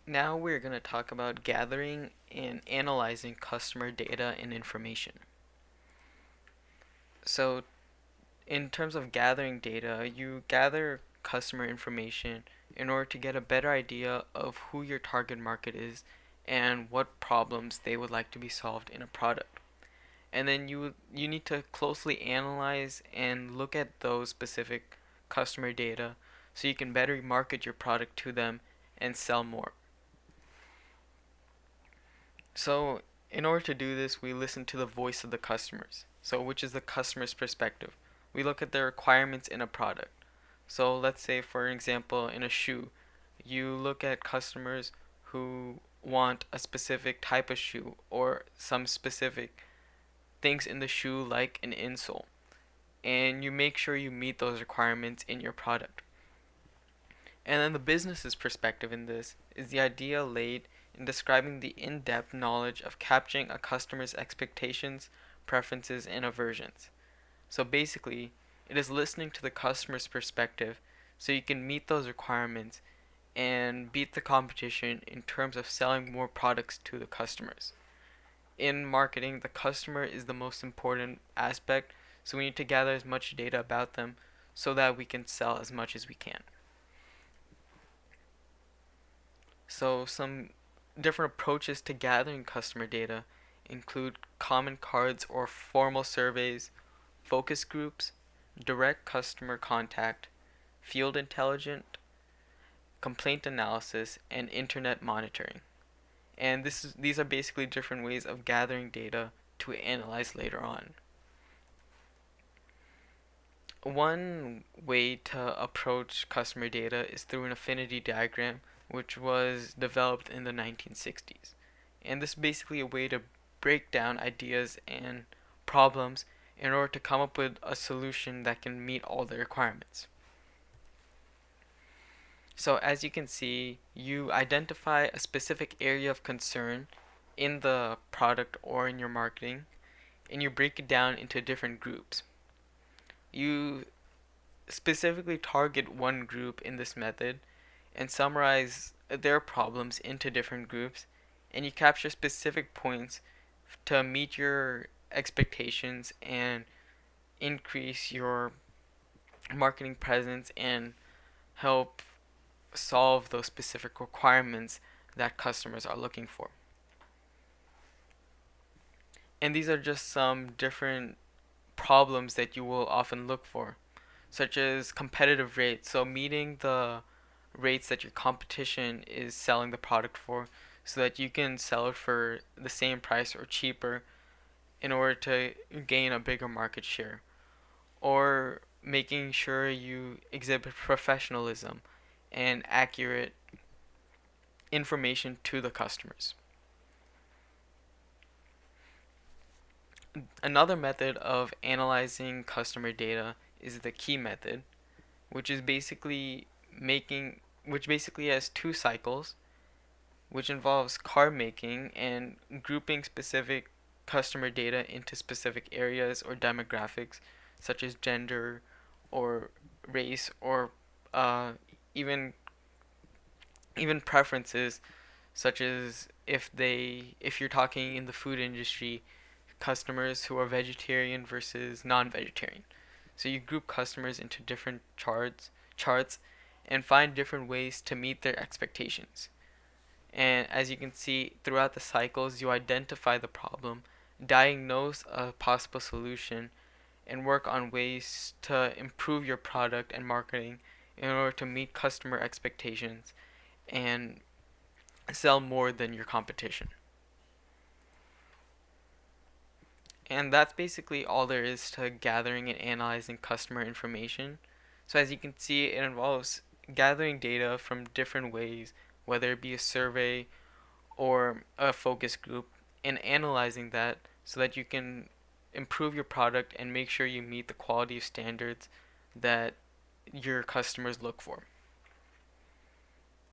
Now we're going to talk about gathering and analyzing customer data and information. So, in terms of gathering data, you gather customer information in order to get a better idea of who your target market is and what problems they would like to be solved in a product. And then you need to closely analyze and look at those specific customer data so you can better market your product to them and sell more. So, in order to do this, we listen to the voice of the customers. So, which is the customer's perspective. We look at the requirements in a product. So, let's say, for example, in a shoe, you look at customers who want a specific type of shoe or some specific things in the shoe, like an insole, and you make sure you meet those requirements in your product. And then the business's perspective in this is the idea laid in describing the in-depth knowledge of capturing a customer's expectations, preferences, and aversions. So basically, it is listening to the customer's perspective so you can meet those requirements and beat the competition in terms of selling more products to the customers. In marketing, the customer is the most important aspect, so we need to gather as much data about them so that we can sell as much as we can. So some different approaches to gathering customer data include common cards or formal surveys, focus groups, direct customer contact, field intelligence, complaint analysis, and internet monitoring. And these are basically different ways of gathering data to analyze later on. One way to approach customer data is through an affinity diagram, which was developed in the 1960s. And this is basically a way to break down ideas and problems in order to come up with a solution that can meet all the requirements. So as you can see, you identify a specific area of concern in the product or in your marketing, and you break it down into different groups. You specifically target one group in this method and summarize their problems into different groups, and you capture specific points to meet your expectations and increase your marketing presence and help solve those specific requirements that customers are looking for. And these are just some different problems that you will often look for, such as competitive rates. So meeting the rates that your competition is selling the product for so that you can sell it for the same price or cheaper in order to gain a bigger market share. Or making sure you exhibit professionalism and accurate information to the customers. Another method of analyzing customer data is the key method, which is basically making which basically has two cycles, which involves card making and grouping specific customer data into specific areas or demographics, such as gender or race or uh, even even preferences, such as if you're talking in the food industry, customers who are vegetarian versus non-vegetarian. So you group customers into different charts and find different ways to meet their expectations. And as you can see throughout the cycles, you identify the problem, diagnose a possible solution, and work on ways to improve your product and marketing in order to meet customer expectations and sell more than your competition. And that's basically all there is to gathering and analyzing customer information. So as you can see, it involves gathering data from different ways, whether it be a survey or a focus group, and analyzing that so that you can improve your product and make sure you meet the quality standards that your customers look for.